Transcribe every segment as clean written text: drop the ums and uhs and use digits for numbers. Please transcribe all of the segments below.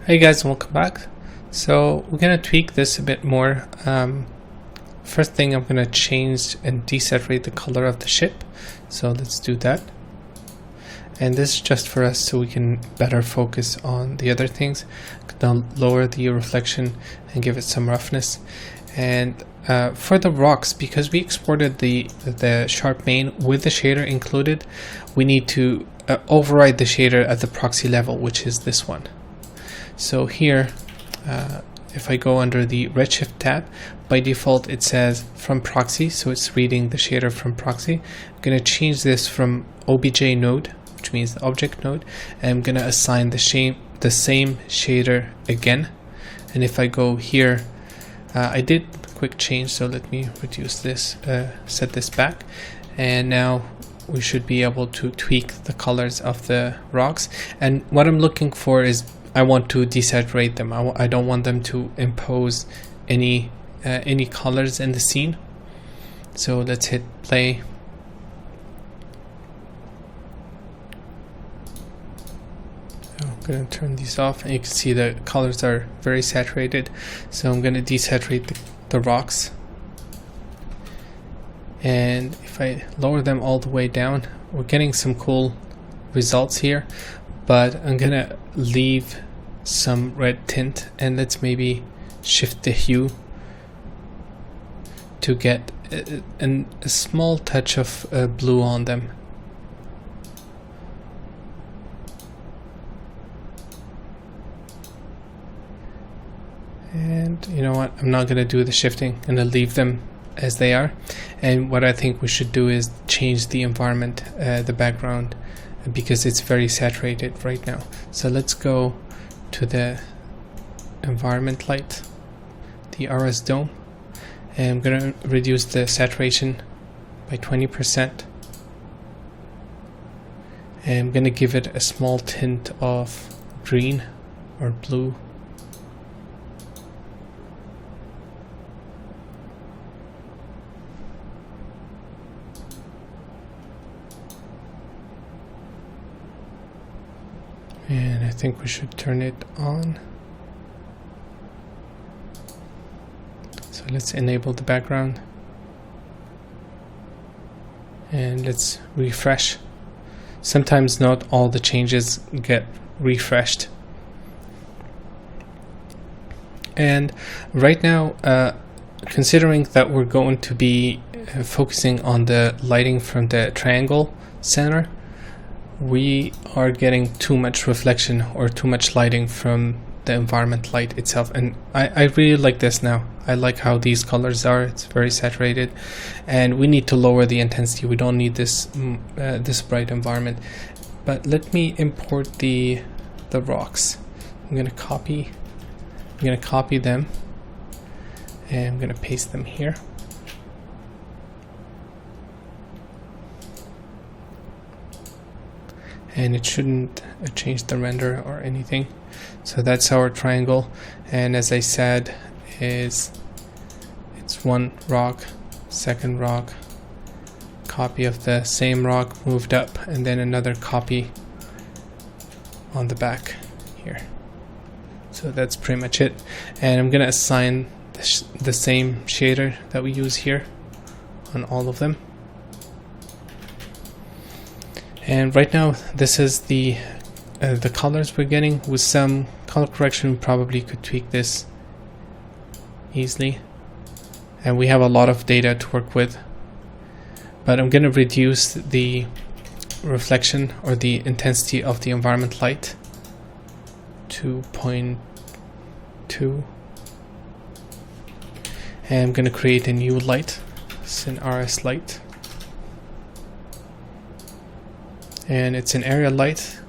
Hey guys, welcome back. So we're gonna tweak this a bit more. First thing, I'm gonna change and desaturate the color of the ship. So let's do that. And this is just for us so we can better focus on the other things. Now lower the reflection and give it some roughness. And for the rocks, because we exported the sharp main with the shader included, we need to override the shader at the proxy level, which is this one. So here, if I go under the Redshift tab, by default it says from proxy, so it's reading the shader from proxy. I'm going to change this from obj node, which means the object node, and I'm going to assign the same shader again. And if I go here, I did a quick change, so let me reduce this, set this back, and now we should be able to tweak the colors of the rocks. And what I'm looking for is I want to desaturate them. I don't want them to impose any colors in the scene. So let's hit play. I'm going to turn these off, and you can see the colors are very saturated. So I'm going to desaturate the rocks. And if I lower them all the way down, we're getting some cool results here. But I'm going to leave some red tint, and let's maybe shift the hue to get a small touch of blue on them. And you know what, I'm not going to do the shifting, I'm going to leave them as they are. And what I think we should do is change the environment, the background, because it's very saturated right now. So let's go to the environment light, the RS dome, and I'm going to reduce the saturation by 20%, and I'm going to give it a small tint of green or blue. And I think we should turn it on. So let's enable the background. And let's refresh. Sometimes not all the changes get refreshed. And right now, considering that we're going to be focusing on the lighting from the triangle center, we are getting too much reflection or too much lighting from the environment light itself, and I really like this now. I like how these colors are. It's very saturated, and we need to lower the intensity. We don't need this this bright environment. But let me import the rocks. I'm gonna copy them, and I'm gonna paste them here. And it shouldn't change the render or anything. So that's our triangle, and as I said, it's one rock, second rock, copy of the same rock moved up, and then another copy on the back here. So that's pretty much it. And I'm gonna assign the same shader that we use here on all of them. And right now, this is the colors we're getting. With some color correction, we probably could tweak this easily. And we have a lot of data to work with. But I'm going to reduce the reflection or the intensity of the environment light to 0.2. And I'm going to create a new light. It's an RS light. And it's an area light,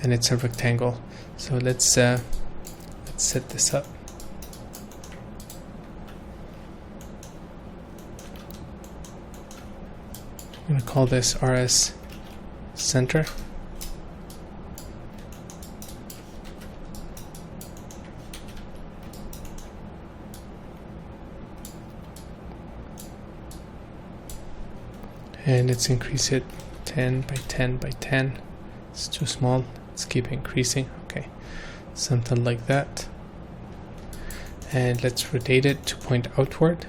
and it's a rectangle. So let's set this up. I'm going to call this RS center. And let's increase it 10 by 10 by 10. It's too small. Let's keep increasing. Okay, something like that. And let's rotate it to point upward.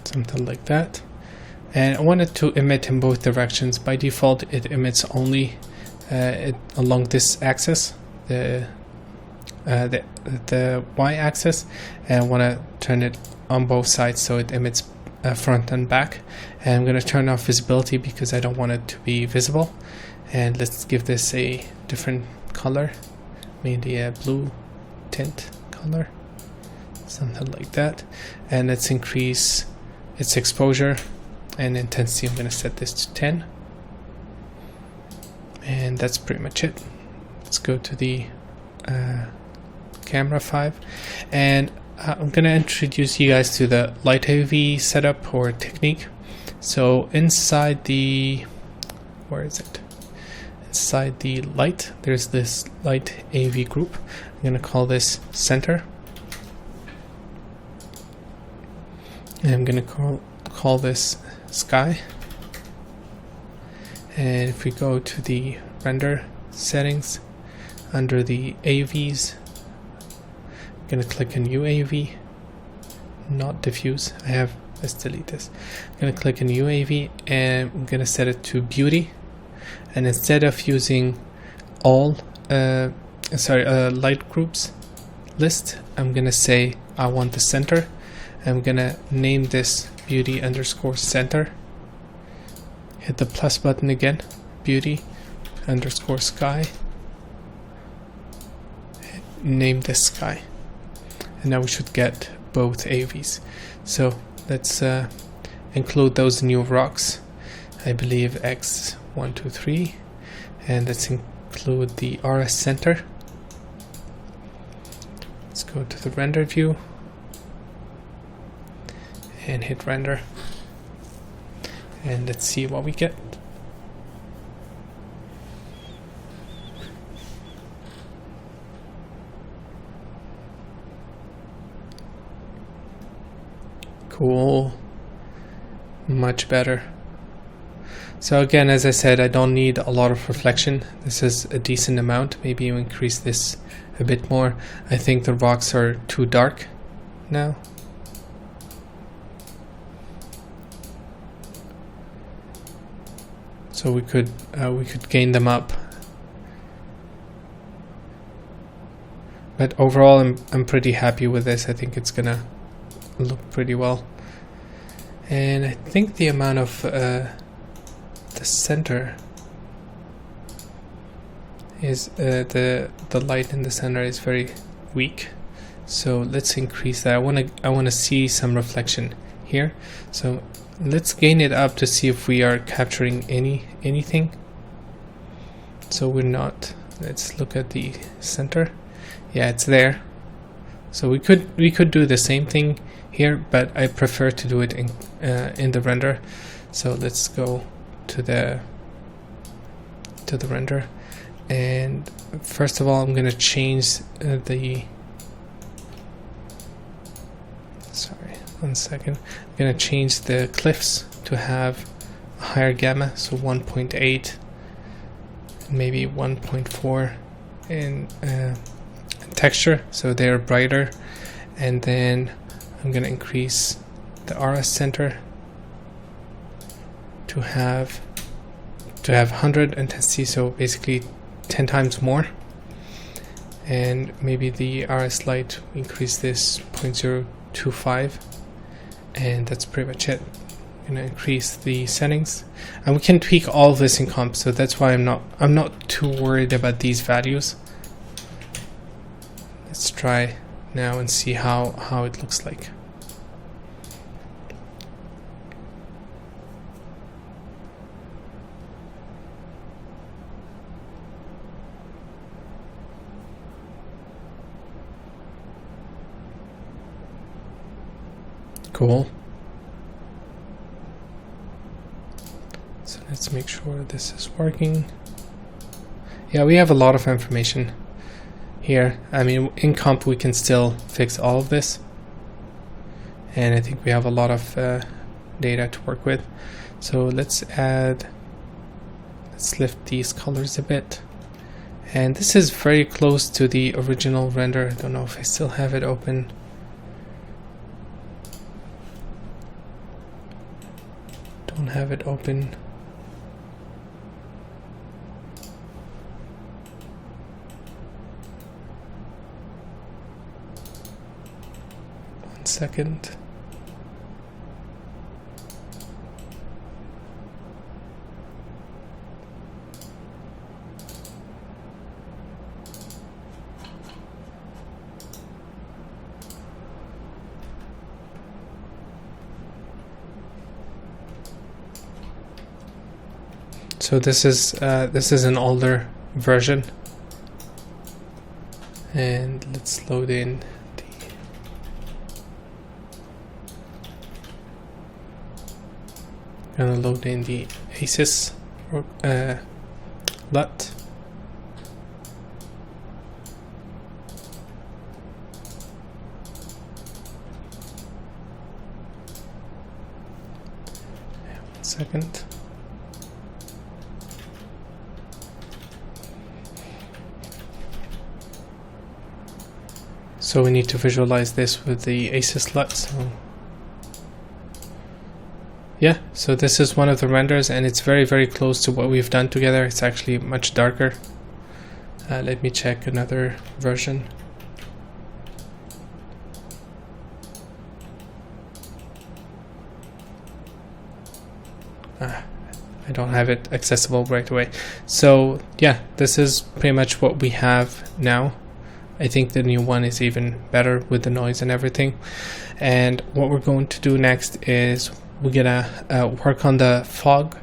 Something like that. And I want it to emit in both directions. By default, it emits only along this axis, the y-axis, and I want to turn it on both sides so it emits front and back. And I'm going to turn off visibility because I don't want it to be visible. And let's give this a different color, maybe a blue tint color, something like that. And let's increase its exposure and intensity. I'm going to set this to 10, and that's pretty much it. Let's go to the camera 5, and I'm going to introduce you guys to the light AV setup or technique. So inside the, where is it? Inside the light, there's this light AV group. I'm going to call this center. And I'm going to call this sky. And if we go to the render settings, under the AVs, I'm going to click on UAV, not diffuse. Let's delete this. I'm going to click on UAV and I'm going to set it to beauty. And instead of using all light groups list, I'm going to say I want the center. I'm gonna name this beauty underscore center. Hit the plus button again, beauty underscore sky. Name this sky. And now we should get both AVs. So let's include those new rocks. I believe X1, 2, 3. And let's include the RS center. Let's go to the render view and hit render, and let's see what we get. Cool, much better. So again, as I said, I don't need a lot of reflection. This is a decent amount. Maybe you increase this a bit more. I think the rocks are too dark now. So we could gain them up, but overall I'm pretty happy with this. I think it's gonna look pretty well, and I think the amount of the center is the light in the center is very weak. So let's increase that. I wanna see some reflection here. So let's gain it up to see if we are capturing anything. So we're not. Let's look at the center. Yeah, it's there. So we could do the same thing here, but I prefer to do it in the render. So let's go to the render, and first of all I'm going to change one second. I'm going to change the cliffs to have a higher gamma, so 1.8, maybe 1.4 in texture, so they're brighter. And then I'm going to increase the RS center to have 100 intensity, so basically 10 times more. And maybe the RS light, increase this 0.025, and that's pretty much it. I'm gonna increase the settings, and we can tweak all of this in comp, so that's why I'm not too worried about these values. Let's try now and see how it looks like. Cool. So let's make sure this is working. Yeah, we have a lot of information here. I mean, in comp we can still fix all of this, and I think we have a lot of data to work with. So let's lift these colors a bit, and this is very close to the original render. I don't know if I still have it open. Don't have it open. One second. So this is an older version, and let's load in the ASIS LUT. One second. So we need to visualize this with the ASIS LUT. So yeah, so this is one of the renders, and it's very, very close to what we've done together. It's actually much darker. Let me check another version. I don't have it accessible right away. So yeah, this is pretty much what we have now. I think the new one is even better with the noise and everything. And what we're going to do next is we're gonna work on the fog